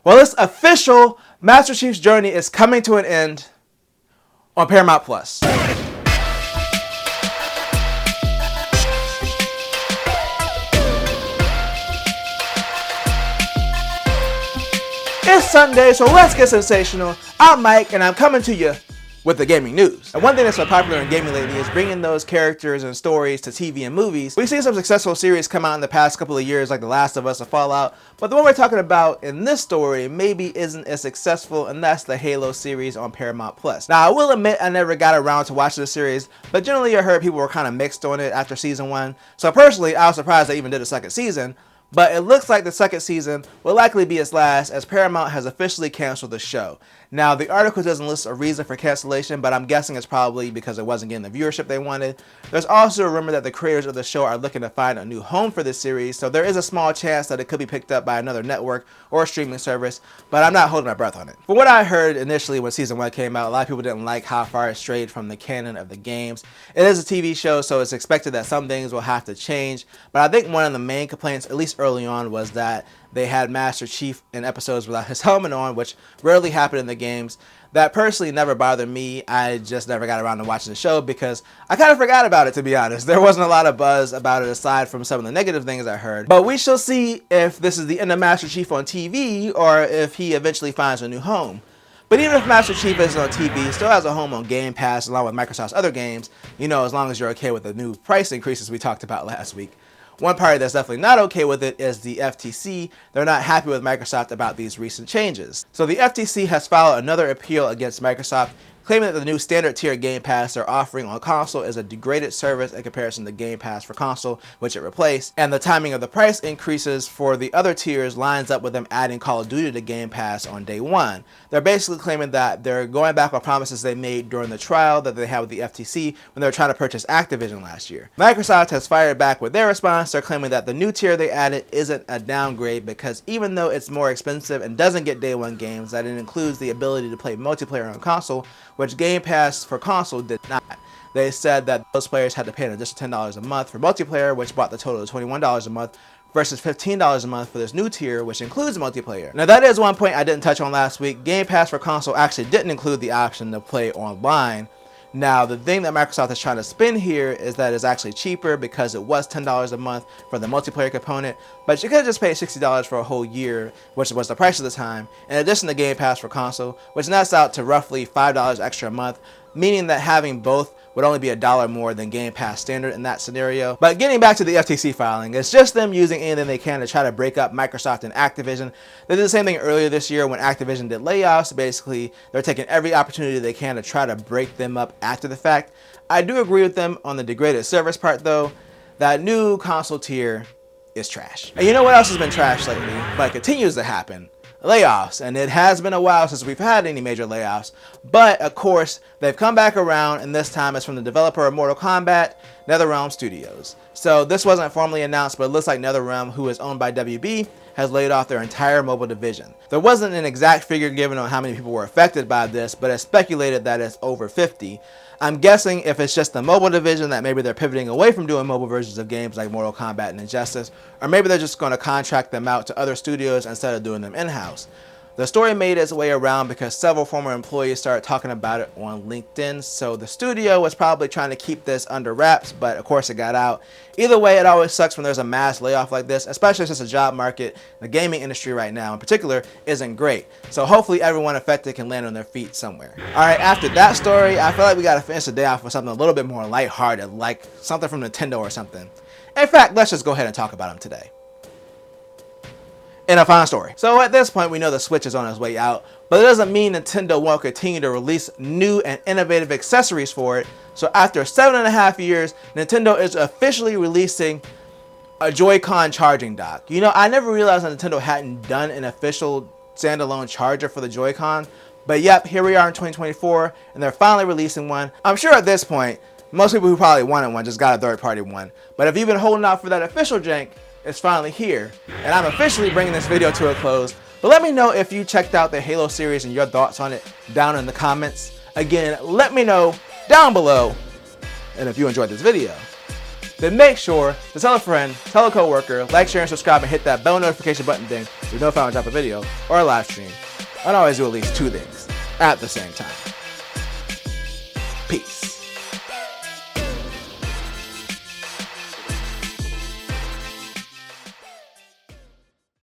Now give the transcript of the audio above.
Well, it's official. Master Chief's journey is coming to an end on Paramount Plus. It's Sunday, so let's get sensational. I'm Mike, and I'm coming to you with the gaming news. And one thing that's been popular in gaming lately is bringing those characters and stories to TV and movies. We've seen some successful series come out in the past couple of years, like The Last of Us or Fallout, but the one we're talking about in this story maybe isn't as successful, and that's the Halo series on Paramount Plus. Now, I will admit I never got around to watching the series, but generally I heard people were kind of mixed on it after season 1. So personally, I was surprised they even did a second season. But it looks like the second season will likely be its last, as Paramount has officially canceled the show. Now, the article doesn't list a reason for cancellation, but I'm guessing it's probably because it wasn't getting the viewership they wanted. There's also a rumor that the creators of the show are looking to find a new home for this series, so there is a small chance that it could be picked up by another network or streaming service, but I'm not holding my breath on it. From what I heard initially when season 1 came out, a lot of people didn't like how far it strayed from the canon of the games. It is a TV show, so it's expected that some things will have to change, but I think one of the main complaints, at least early on, was that they had Master Chief in episodes without his helmet on, which rarely happened in the games. That personally never bothered me. I just never got around to watching the show because I kind of forgot about it, to be honest. There wasn't a lot of buzz about it aside from some of the negative things I heard. But we shall see if this is the end of Master Chief on TV or if he eventually finds a new home. But even if Master Chief isn't on TV, he still has a home on Game Pass along with Microsoft's other games, you know, as long as you're okay with the new price increases we talked about last week. One party that's definitely not okay with it is the FTC. They're not happy with Microsoft about these recent changes. So the FTC has filed another appeal against Microsoft, claiming that the new standard tier Game Pass they're offering on console is a degraded service in comparison to Game Pass for console, which it replaced, and the timing of the price increases for the other tiers lines up with them adding Call of Duty to Game Pass on day 1. They're basically claiming that they're going back on promises they made during the trial that they had with the FTC when they were trying to purchase Activision last year. Microsoft has fired back with their response. They're claiming that the new tier they added isn't a downgrade because even though it's more expensive and doesn't get day 1 games, that it includes the ability to play multiplayer on console, which Game Pass for console did not. They said that those players had to pay an additional $10 a month for multiplayer, which brought the total to $21 a month, versus $15 a month for this new tier, which includes multiplayer. Now that is one point I didn't touch on last week. Game Pass for console actually didn't include the option to play online. Now, the thing that Microsoft is trying to spin here is that it's actually cheaper because it was $10 a month for the multiplayer component, but you could have just paid $60 for a whole year, which was the price at the time, in addition to Game Pass for console, which nets out to roughly $5 extra a month, meaning that having both would only be $1 more than Game Pass standard in that scenario. But getting back to the FTC filing, it's just them using anything they can to try to break up Microsoft and Activision. They did the same thing earlier this year when Activision did layoffs. Basically, they're taking every opportunity they can to try to break them up after the fact. I do agree with them on the degraded service part though. That new console tier is trash. And you know what else has been trash lately, but continues to happen? Layoffs, and it has been a while since we've had any major layoffs, but of course they've come back around, and this time it's from the developer of Mortal Kombat, NetherRealm Studios. So this wasn't formally announced, but it looks like NetherRealm, who is owned by WB, has laid off their entire mobile division. There wasn't an exact figure given on how many people were affected by this, but it's speculated that it's over 50. I'm guessing if it's just the mobile division that maybe they're pivoting away from doing mobile versions of games like Mortal Kombat and Injustice, or maybe they're just going to contract them out to other studios instead of doing them in-house. The story made its way around because several former employees started talking about it on LinkedIn, so the studio was probably trying to keep this under wraps, but of course it got out. Either way, it always sucks when there's a mass layoff like this, especially since the job market, the gaming industry right now in particular, isn't great. So hopefully everyone affected can land on their feet somewhere. Alright, after that story, I feel like we gotta finish the day off with something a little bit more lighthearted, like something from Nintendo or something. In fact, let's just go ahead and talk about them today. In a fun story. So at this point, we know the Switch is on its way out, but it doesn't mean Nintendo won't continue to release new and innovative accessories for it. So after 7.5 years, Nintendo is officially releasing a Joy-Con charging dock. You know, I never realized that Nintendo hadn't done an official standalone charger for the Joy-Con, but yep, here we are in 2024, and they're finally releasing one. I'm sure at this point, most people who probably wanted one just got a third-party one, but if you've been holding out for that official jank, it's finally here, and I'm officially bringing this video to a close. But let me know if you checked out the Halo series and your thoughts on it down in the comments. Again, let me know down below, and if you enjoyed this video, then make sure to tell a friend, tell a coworker, like, share, and subscribe, and hit that bell notification button thing so you know if I drop a video or a live stream. I always do at least 2 things at the same time. Peace.